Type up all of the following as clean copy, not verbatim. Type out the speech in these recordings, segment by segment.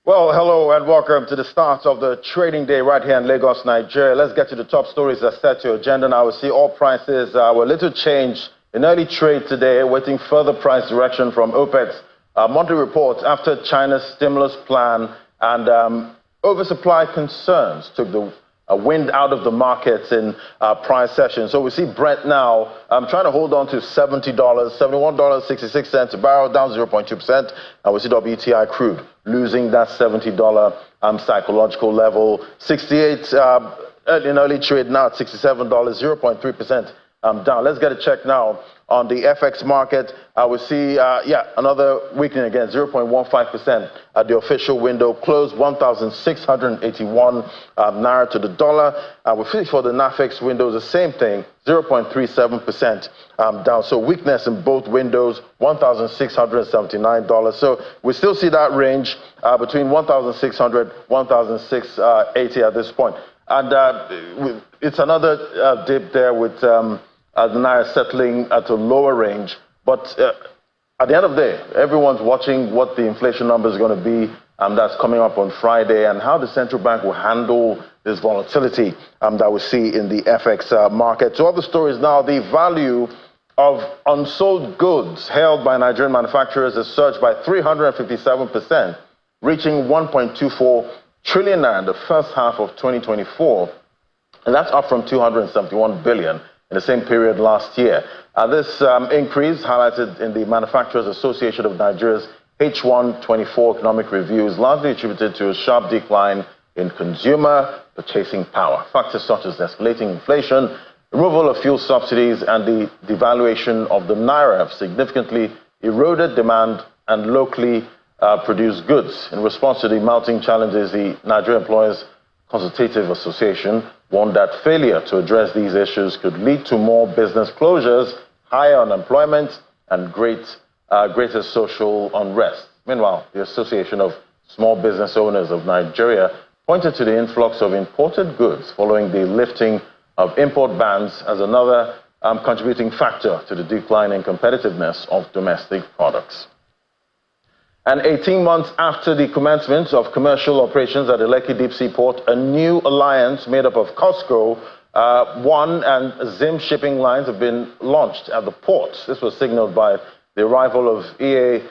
Well, hello and welcome to the start of the trading day right here in Lagos, Nigeria. Let's get to the top stories that set your agenda now. We see oil prices were little changed in early trade today, awaiting further price direction from OPEC's monthly report after China's stimulus plan and oversupply concerns took the wind out of the markets in prior sessions. So we see Brent now trying to hold on to $70, $71.66 a barrel, down 0.2%. And we see WTI crude losing that $70 psychological level. 68 in early trade now at $67, 0.3% down. Let's get a check now on the FX market. We see, another weakening again, 0.15% at the official window, closed 1,681 naira to the dollar. We see for the NAFEX windows, the same thing, 0.37% down. So weakness in both windows, $1,679. So we still see that range between 1,600, 1,680 at this point. And it's another dip there with the naira settling at a lower range. But at the end of the day, everyone's watching what the inflation number is going to be, and that's coming up on Friday, and how the central bank will handle this volatility that we see in the FX market. So other stories now, the value of unsold goods held by Nigerian manufacturers has surged by 357%, reaching 1.24 trillion naira in the first half of 2024. And that's up from 271 billion in the same period last year. This increase, highlighted in the Manufacturers Association of Nigeria's H1 24 economic review, is largely attributed to a sharp decline in consumer purchasing power. Factors such as escalating inflation, removal of fuel subsidies, and the devaluation of the naira have significantly eroded demand and locally produced goods. In response to the mounting challenges, the Nigeria Employers Consultative Association warned that failure to address these issues could lead to more business closures, higher unemployment, and greater social unrest. Meanwhile, the Association of Small Business Owners of Nigeria pointed to the influx of imported goods following the lifting of import bans as another contributing factor to the decline in competitiveness of domestic products. And 18 months after the commencement of commercial operations at the Lekki Deep Sea Port, a new alliance made up of COSCO, One, and Zim shipping lines have been launched at the port. This was signaled by the arrival of EA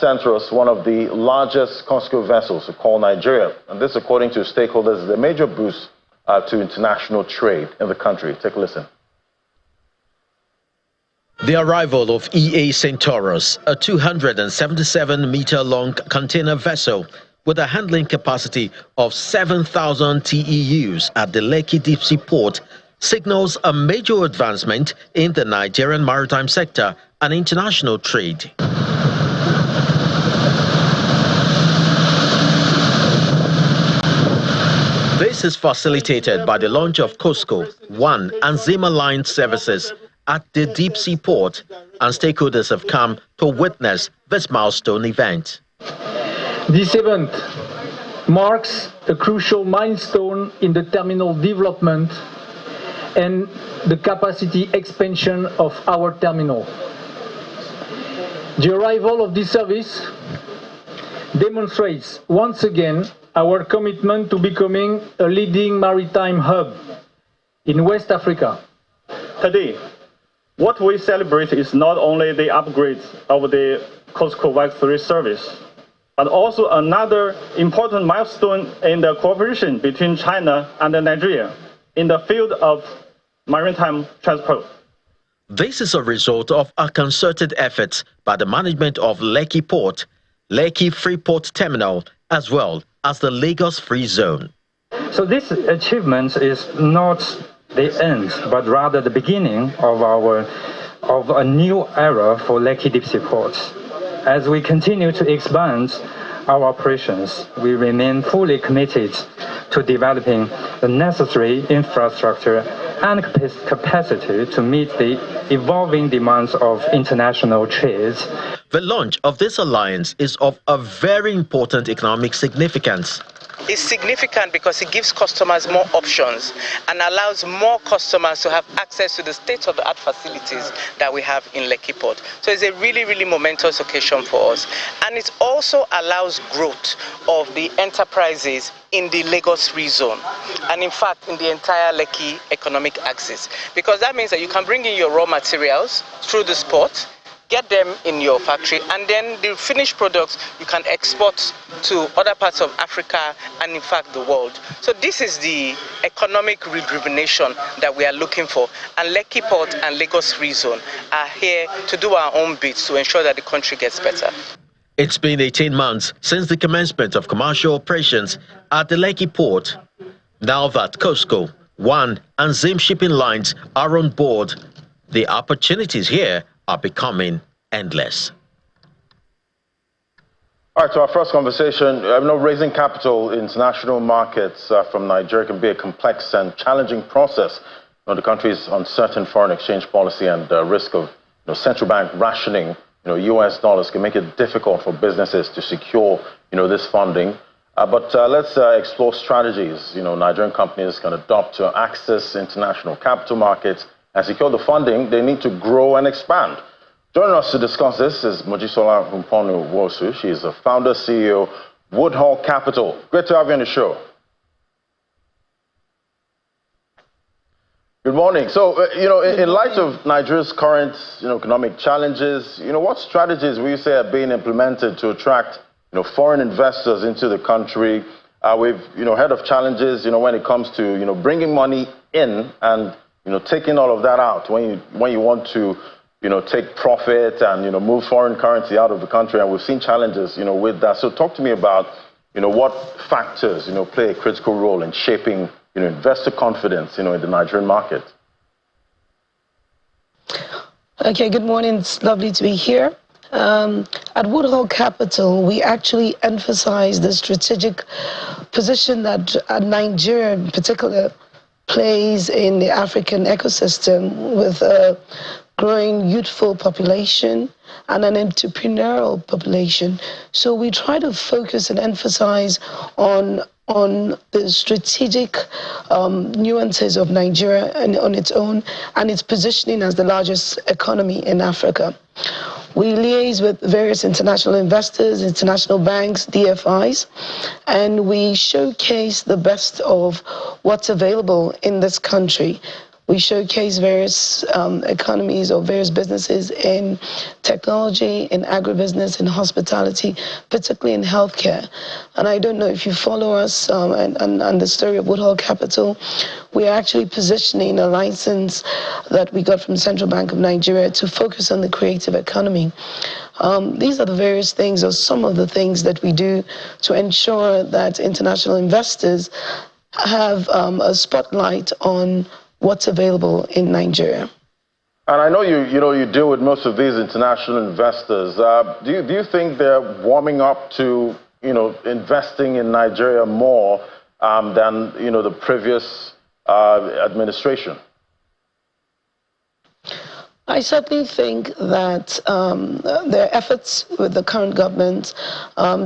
Centros, one of the largest COSCO vessels to call Nigeria. And this, according to stakeholders, is a major boost to international trade in the country. Take a listen. The arrival of EA Centauros, a 277-meter-long container vessel with a handling capacity of 7,000 TEUs at the Lekki Deep Sea Port, signals a major advancement in the Nigerian maritime sector and international trade. This is facilitated by the launch of COSCO, One, and Zim Line services at the Deep Sea Port, and stakeholders have come to witness this milestone event. This event marks a crucial milestone in the terminal development and the capacity expansion of our terminal. The arrival of this service demonstrates once again our commitment to becoming a leading maritime hub in West Africa. Today, what we celebrate is not only the upgrade of the COSCO VAC3 service, but also another important milestone in the cooperation between China and Nigeria in the field of maritime transport. This is a result of a concerted effort by the management of Lekki Port, Lekki Freeport Terminal, as well as the Lagos Free Zone. So this achievement is not the end, but rather the beginning of a new era for Lekki Deep Sea Port. As we continue to expand our operations, we remain fully committed to developing the necessary infrastructure and capacity to meet the evolving demands of international trade. The launch of this alliance is of a very important economic significance. is significant because it gives customers more options and allows more customers to have access to the state-of-the-art facilities that we have in Lekki Port. So it's a really, really momentous occasion for us. And it also allows growth of the enterprises in the Lagos Free Zone, and in fact in the entire Lekki economic axis, because that means that you can bring in your raw materials through this port, get them in your factory, and then the finished products you can export to other parts of Africa and in fact the world. So this is the economic rejuvenation that we are looking for, and Lekki Port and Lagos Free Zone are here to do our own bits to ensure that the country gets better. It's been 18 months since the commencement of commercial operations at the Lekki Port. Now that COSCO, ONE and ZIM shipping lines are on board, the opportunities here are becoming endless. All right, so our first conversation, raising capital in international markets from Nigeria can be a complex and challenging process. The country's uncertain foreign exchange policy and risk of central bank rationing US dollars can make it difficult for businesses to secure, this funding. But let's explore strategies, Nigerian companies can adopt to access international capital markets and secure the funding they need to grow and expand. Joining us to discuss this is Mojisola Humponu-Wosu. She is the founder, CEO, Woodhull Capital. Great to have you on the show. Good morning. So, in light of Nigeria's current, economic challenges, what strategies will you say are being implemented to attract, foreign investors into the country? We've, heard of challenges, when it comes to, bringing money in and, taking all of that out when you want to, take profit and, move foreign currency out of the country. And we've seen challenges, with that. So talk to me about, what factors, play a critical role in shaping investor confidence, in the Nigerian market. Okay, good morning. It's lovely to be here. At Woodhull Capital, we actually emphasize the strategic position that Nigeria in particular plays in the African ecosystem with a growing youthful population and an entrepreneurial population. So we try to focus and emphasize on the strategic nuances of Nigeria and on its own and its positioning as the largest economy in Africa. We liaise with various international investors, international banks, DFIs, and we showcase the best of what's available in this country. We showcase various economies or various businesses in technology, in agribusiness, in hospitality, particularly in healthcare. And I don't know if you follow us and the story of Woodhull Capital, we are actually positioning a license that we got from Central Bank of Nigeria to focus on the creative economy. These are the various things or some of the things that we do to ensure that international investors have a spotlight on what's available in Nigeria. And I know you deal with most of these international investors. Do you think they're warming up to investing in Nigeria more than the previous administration? I certainly think that there are efforts with the current government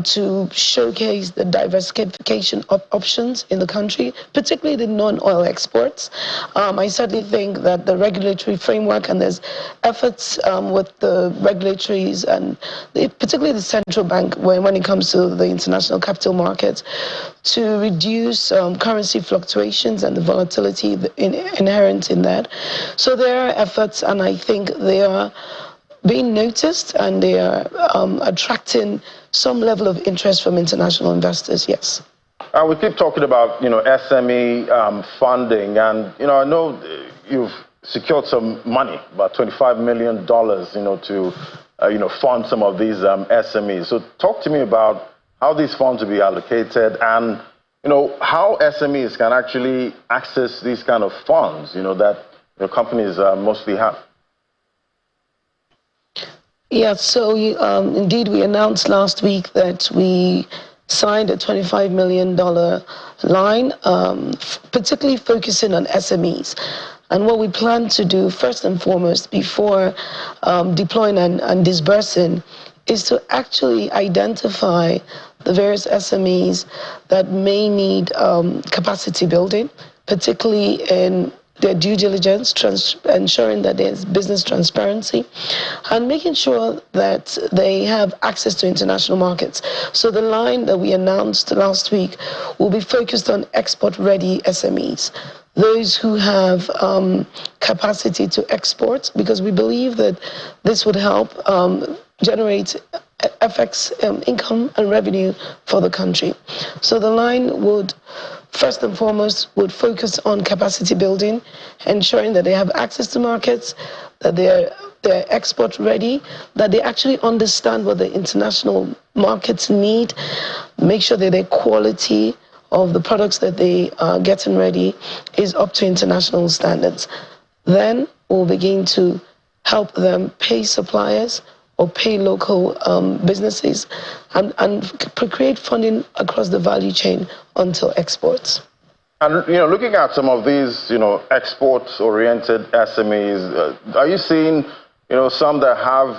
to showcase the diversification of options in the country, particularly the non-oil exports. I certainly think that the regulatory framework and there's efforts with the regulatories and particularly the central bank when it comes to the international capital markets to reduce currency fluctuations and the volatility inherent in that. So there are efforts, and I think they are being noticed and they are attracting some level of interest from international investors, yes. We keep talking about, SME funding, and, I know you've secured some money, about $25 million, to, fund some of these SMEs. So talk to me about how these funds will be allocated and, how SMEs can actually access these kind of funds, that companies mostly have. Yeah, so indeed we announced last week that we signed a $25 million line, particularly focusing on SMEs. And what we plan to do first and foremost before deploying and disbursing is to actually identify the various SMEs that may need capacity building, particularly in their due diligence, ensuring that there's business transparency, and making sure that they have access to international markets. So the line that we announced last week will be focused on export-ready SMEs, those who have capacity to export, because we believe that this would help generate FX income and revenue for the country. So the line would, first and foremost, would focus on capacity building, ensuring that they have access to markets, that they're export ready, that they actually understand what the international markets need, make sure that their quality of the products that they are getting ready is up to international standards. Then we'll begin to help them pay suppliers or pay local businesses and create funding across the value chain until exports. And, looking at some of these, export-oriented SMEs, are you seeing, some that have,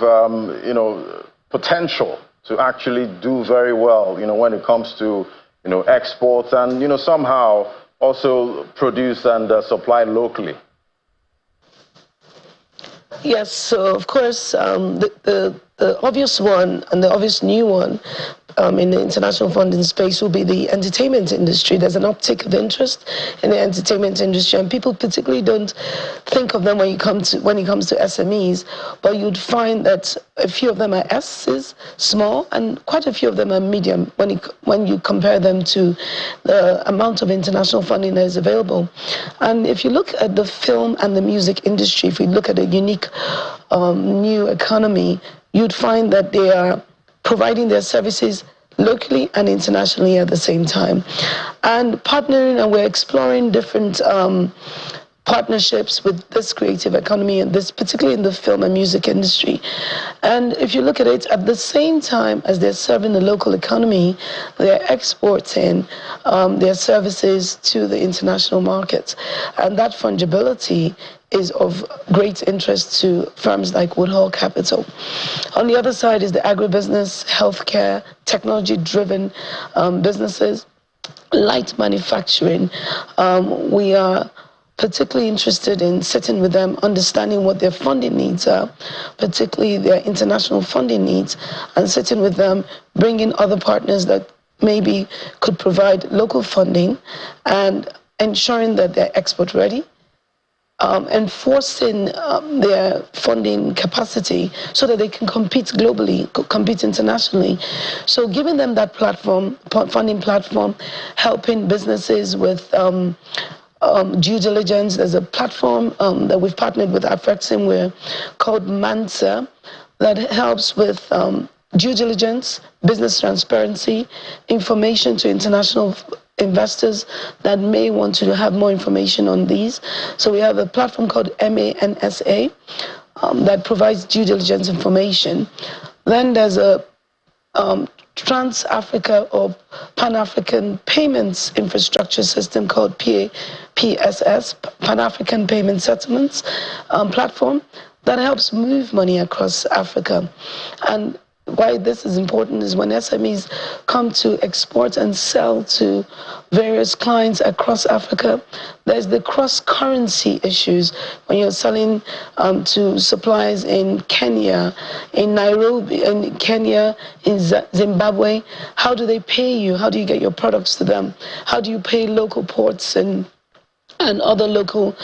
potential to actually do very well, when it comes to, exports and, somehow also produce and supply locally? Yes, so of course, the obvious one and the obvious new one in the international funding space will be the entertainment industry. There's an uptick of interest in the entertainment industry, and people particularly don't think of them when it comes to SMEs, but you'd find that a few of them are S's, small, and quite a few of them are medium when you compare them to the amount of international funding that is available. And if you look at the film and the music industry, if you look at a unique new economy, you'd find that they are providing their services locally and internationally at the same time. And partnering, and we're exploring different partnerships with this creative economy, and this particularly in the film and music industry. And if you look at it, at the same time as they're serving the local economy, they're exporting their services to the international markets. And that fungibility is of great interest to firms like Woodhull Capital. On the other side is the agribusiness, healthcare, technology-driven businesses, light manufacturing. We are particularly interested in sitting with them, understanding what their funding needs are, particularly their international funding needs, and sitting with them, bringing other partners that maybe could provide local funding and ensuring that they're export ready, enforcing their funding capacity so that they can compete globally, compete internationally. So giving them that platform, funding platform, helping businesses with due diligence. There's a platform that we've partnered with Afrexim called Mansa that helps with due diligence, business transparency, information to international investors that may want to have more information on these. So we have a platform called MANSA that provides due diligence information. Then there's a Trans-Africa or Pan-African Payments Infrastructure System called PSS, Pan-African Payment Settlements platform that helps move money across Africa. And why this is important is when SMEs come to export and sell to various clients across Africa, there's the cross-currency issues when you're selling to suppliers in Kenya, in Nairobi, in Kenya, in Zimbabwe. How do they pay you? How do you get your products to them? How do you pay local ports and other local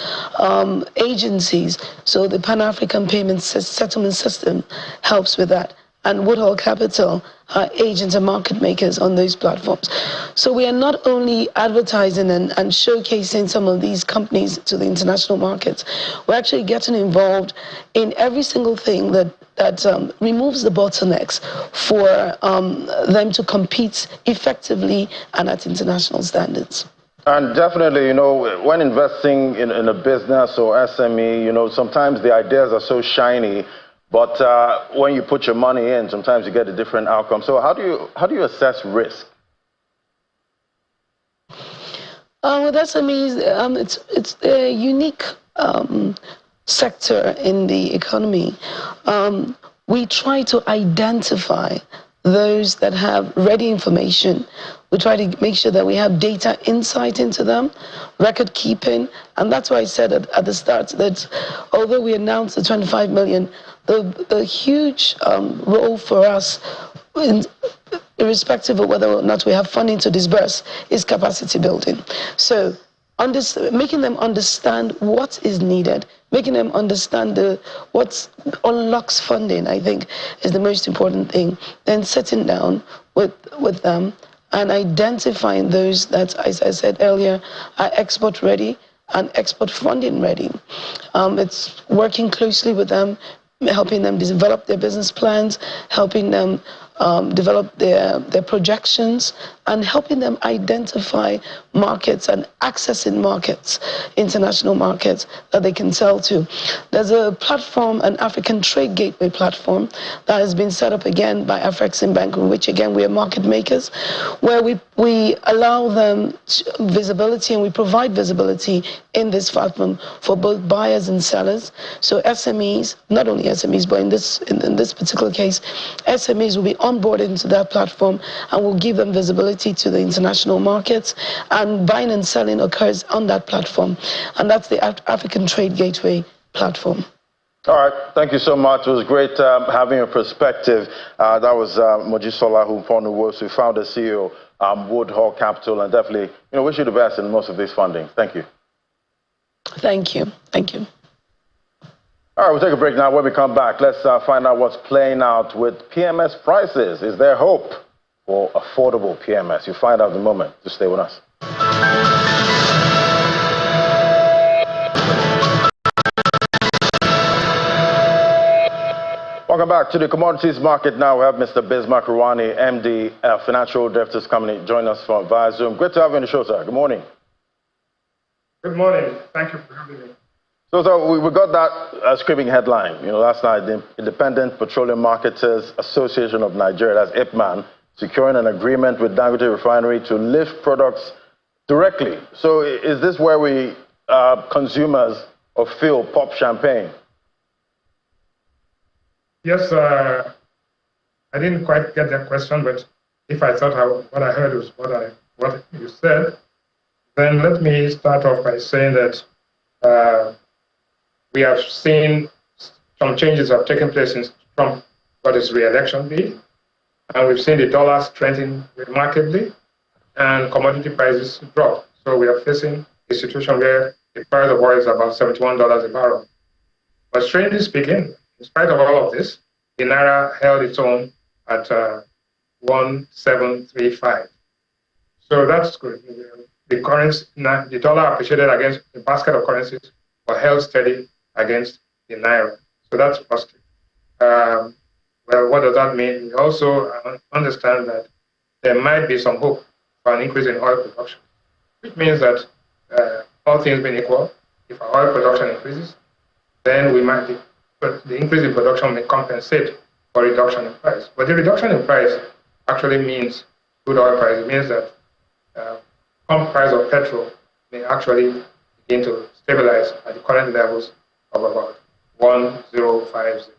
agencies? So the Pan-African Payment Settlement System helps with that. And Woodhull Capital are agents and market makers on those platforms. So we are not only advertising and showcasing some of these companies to the international markets, we're actually getting involved in every single thing that removes the bottlenecks for them to compete effectively and at international standards. And definitely, when investing in a business or SME, sometimes the ideas are so shiny, but when you put your money in, sometimes you get a different outcome. So how do you assess risk? With SMEs, it's a unique sector in the economy. we try to identify those that have ready information. We try to make sure that we have data insight into them, record keeping, and that's why I said at the start that although we announced the 25 million, the huge role for us, irrespective of whether or not we have funding to disburse, is capacity building. So making them understand what is needed, making them understand what unlocks funding, I think, is the most important thing. Then sitting down with them and identifying those that, as I said earlier, are export ready and export funding ready. It's working closely with them, helping them develop their business plans, helping them develop their projections, and helping them identify markets and accessing markets, international markets that they can sell to. There's a platform, an African Trade Gateway platform, that has been set up again by Afreximbank, in which again we are market makers, where we allow them visibility and we provide visibility in this platform for both buyers and sellers. So SMEs, not only SMEs, but in this particular case, SMEs will be onboarded into that platform and will give them visibility to the international markets, and buying and selling occurs on that platform, and that's the African Trade Gateway platform. All right, thank you so much. It was great having your perspective. That was Mojisola Humfonu-Wosu, founder, CEO, Woodhull Capital, and definitely, wish you the best in most of these funding. Thank you. Thank you. Thank you. All right, we'll take a break now. When we come back, let's find out what's playing out with PMS prices. Is there hope for affordable PMS? You'll find out in a moment. Just stay with us. Welcome back to the commodities market. Now we have Mr. Bismarck Ruwani, MD, Financial Derivatives Company, join us via Zoom. Great to have you on the show, sir. Good morning. Good morning. Thank you for having me. So we got that screaming headline, last night, the Independent Petroleum Marketers Association of Nigeria, that's IPMAN, securing an agreement with Dangote Refinery to lift products directly. So is this where we, consumers of fuel, pop champagne? Yes, I didn't quite get that question, but if I thought what I heard was what you said, then let me start off by saying that we have seen some changes have taken place since Trump got his re-election bid, and we've seen the dollar strengthen remarkably and commodity prices drop. So we are facing a situation where the price of oil is about $71 a barrel. But strangely speaking, in spite of all of this, the Naira held its own at 1735. So that's good. The currency, the dollar appreciated against the basket of currencies, but held steady against the Naira. So that's positive. Well, what does that mean? We also understand that there might be some hope for an increase in oil production, which means that all things being equal, if our oil production increases, then we might be, but the increase in production may compensate for reduction in price. But the reduction in price actually means good oil price. It means that pump price of petrol may actually begin to stabilize at the current levels of about 1050.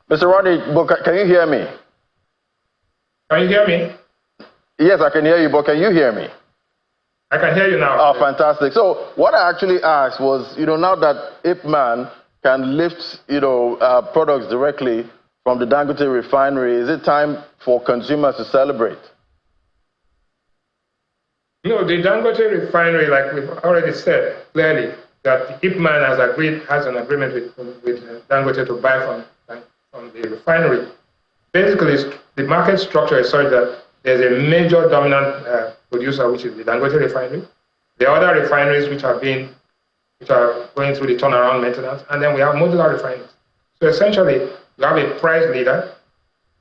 Mr. Rodney, can you hear me? Can you hear me? Yes, I can hear you, but can you hear me? I can hear you now. Oh, fantastic. So what I actually asked was, now that IPMAN can lift, products directly from the Dangote Refinery, is it time for consumers to celebrate? No, the Dangote Refinery, like we've already said clearly, that IPMAN has an agreement with Dangote to buy from the refinery. Basically, the market structure is such that there's a major dominant producer, which is the Dangote Refinery. The other refineries which are going through the turnaround maintenance, and then we have modular refineries. So essentially, you have a price leader,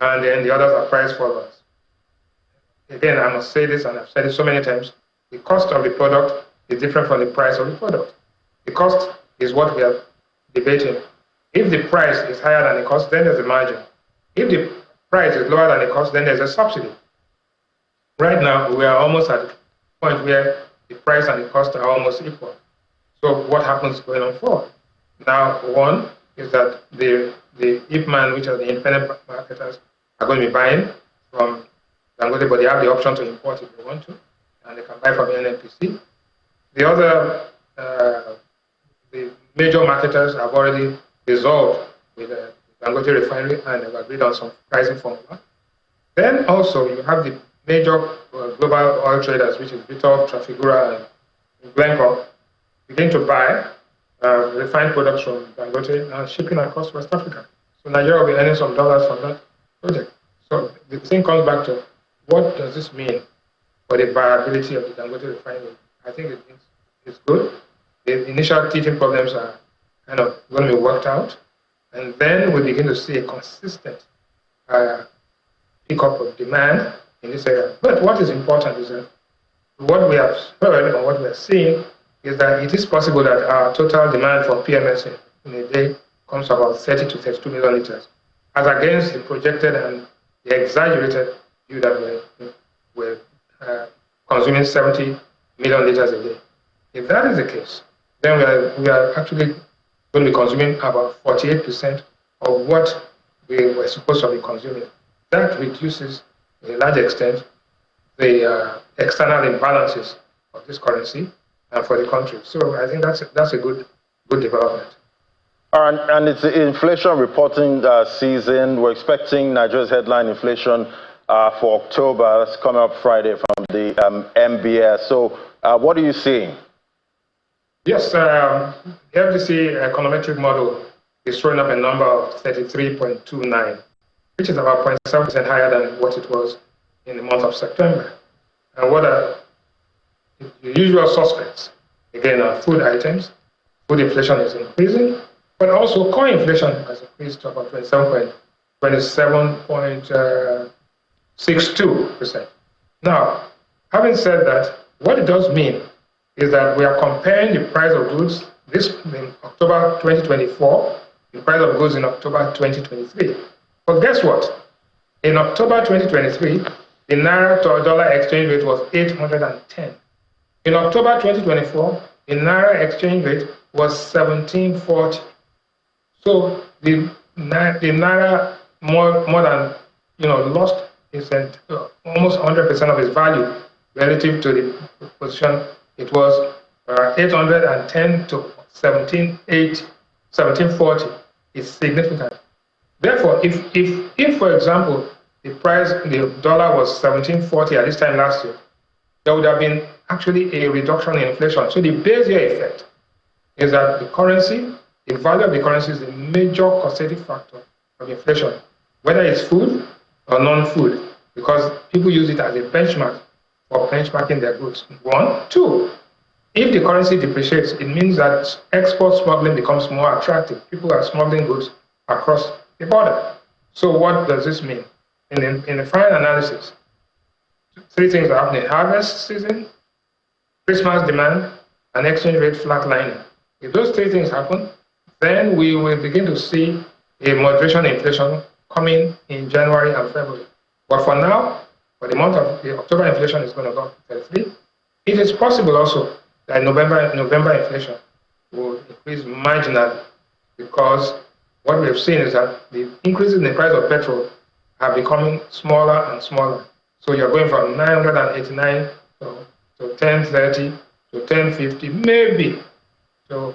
and then the others are price followers. Again, I must say this, and I've said it so many times, the cost of the product is different from the price of the product. The cost is what we are debating. If the price is higher than the cost, then there's a margin. If the price is lower than the cost, then there's a subsidy. Right now, we are almost at the point where the price and the cost are almost equal. So what happens going on forward? Now, one, is that the IPMAN, which are the independent marketers, are going to be buying from Dangote, but they have the option to import if they want to, and they can buy from NNPC. The other, the major marketers have already resolved with the Dangote Refinery and have agreed on some pricing formula. Then also you have the major global oil traders, which is Vitol, Trafigura, and Glencore, begin to buy refined products from Dangote and shipping across West Africa. So Nigeria will be earning some dollars from that project. So the thing comes back to, what does this mean for the viability of the Dangote Refinery? I think it's good. The initial teething problems are kind of going to be worked out. And then we begin to see a consistent pickup of demand in this area. But what is important is that what we have heard and what we are seeing is that it is possible that our total demand for PMS in a day comes to about 30 to 32 million liters, as against the projected and the exaggerated view that we're consuming 70 million liters a day. If that is the case, then we are actually going to be consuming about 48% of what we were supposed to be consuming. That reduces, to a large extent, the external imbalances of this currency for the country. So I think that's a good development. And it's the inflation reporting season. We're expecting Nigeria's headline inflation for October. That's coming up Friday from the MBS. So what are you seeing? Yes, the FDC econometric model is showing up a number of 33.29, which is about 0.7% higher than what it was in the month of September. And what are the usual suspects? Again, are food items. Food inflation is increasing, but also core inflation has increased to about 27.62%. Now, having said that, what it does mean is that we are comparing the price of goods in October 2024, the price of goods in October 2023. But guess what? In October 2023, the Naira to dollar exchange rate was 810. In October 2024, the Naira exchange rate was 1740. So the Naira more than lost its almost 100% of its value relative to the position. It was 810 to 1740 is significant. Therefore, if for example the dollar was 1740 at this time last year, there would have been actually a reduction in inflation. So the base year effect is that the currency, the value of the currency, is the major causative factor of inflation, whether it's food or non-food, because people use it as a benchmark for benchmarking their goods. One. Two, if the currency depreciates, it means that export smuggling becomes more attractive. People are smuggling goods across the border. So what does this mean? In the final analysis, three things are happening: harvest season, Christmas demand, and exchange rate flatlining. If those three things happen, then we will begin to see a moderation in inflation coming in January and February. But for now, for the month of October, inflation is going to go up to 33. It is possible also that November inflation will increase marginally, because what we have seen is that the increases in the price of petrol are becoming smaller and smaller. So you're going from 989 to 1030 to 1050, maybe to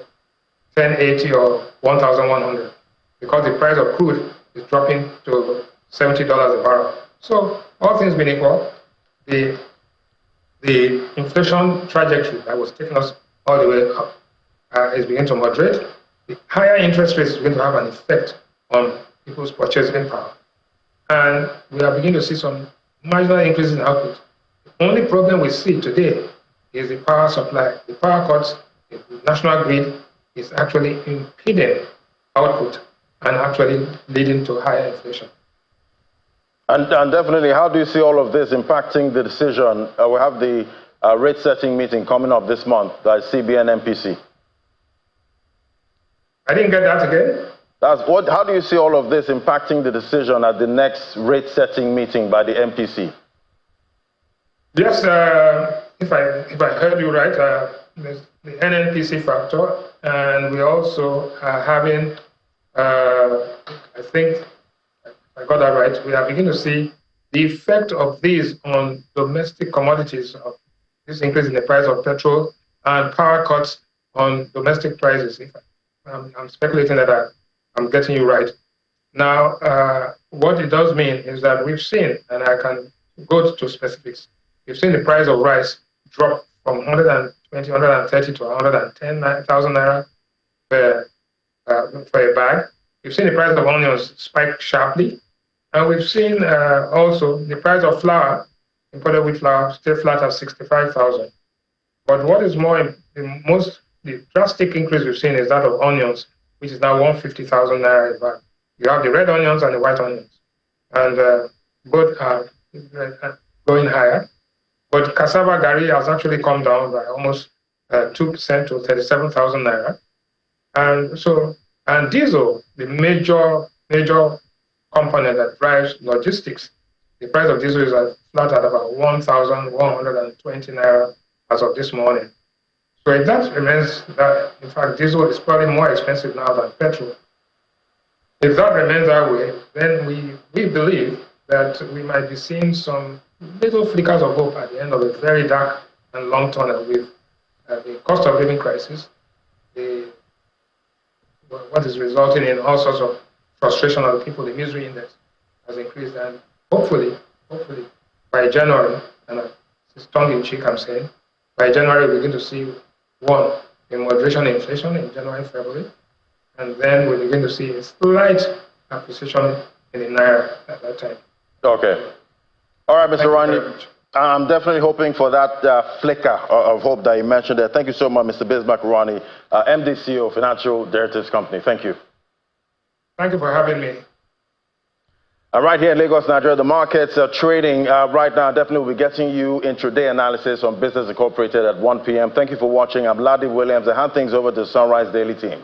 1080 or 1100, because the price of crude is dropping to $70 a barrel. So all things being equal, the inflation trajectory that was taking us all the way up is beginning to moderate. The higher interest rates is going to have an effect on people's purchasing power. And we are beginning to see some marginal increases in output. The only problem we see today is the power supply. The power cuts, the national grid is actually impeding output and actually leading to higher inflation. And definitely, how do you see all of this impacting the decision? We have the rate setting meeting coming up this month by CBN MPC. I didn't get that again. How do you see all of this impacting the decision at the next rate setting meeting by the MPC? Yes, if I heard you right, there's the NNPC factor, and we also are having I think I got that right. We are beginning to see the effect of these on domestic commodities, of this increase in the price of petrol and power cuts on domestic prices. If I'm speculating that I'm getting you right. Now, what it does mean is that we've seen, and I can go to specifics, we've seen the price of rice drop from 120, 130 to 110,000 naira for a bag. We've seen the price of onions spike sharply. And we've seen also the price of flour, imported wheat flour, stay flat at 65,000. But what is more, the drastic increase we've seen is that of onions, which is now 150,000 naira a bag. You have the red onions and the white onions, and both are going higher. But cassava gari has actually come down by almost 2% to 37,000 naira. And diesel, the major component that drives logistics, the price of diesel is flat at about 1,120 naira as of this morning. So if that remains that, in fact, diesel is probably more expensive now than petrol. If that remains that way, then we believe that we might be seeing some little flickers of hope at the end of a very dark and long tunnel with the cost of living crisis, what is resulting in all sorts of frustration of the people. The misery index has increased, and hopefully, by January, and it's tongue-in-cheek I'm saying, by January we're going to see, one, a moderation in inflation in January and February, and then we begin to see a slight appreciation in the naira at that time. Okay. All right, Mr. Ronnie. I'm definitely hoping for that flicker of hope that you mentioned there. Thank you so much, Mr. Bismarck Ronnie, MD CEO, Financial Derivatives Company. Thank you. Thank you for having me. Right here in Lagos, Nigeria, the markets are trading right now. Definitely we'll be getting you intraday analysis on Business Incorporated at 1 p.m. Thank you for watching. I'm Ladi Williams. I hand things over to the Sunrise Daily team.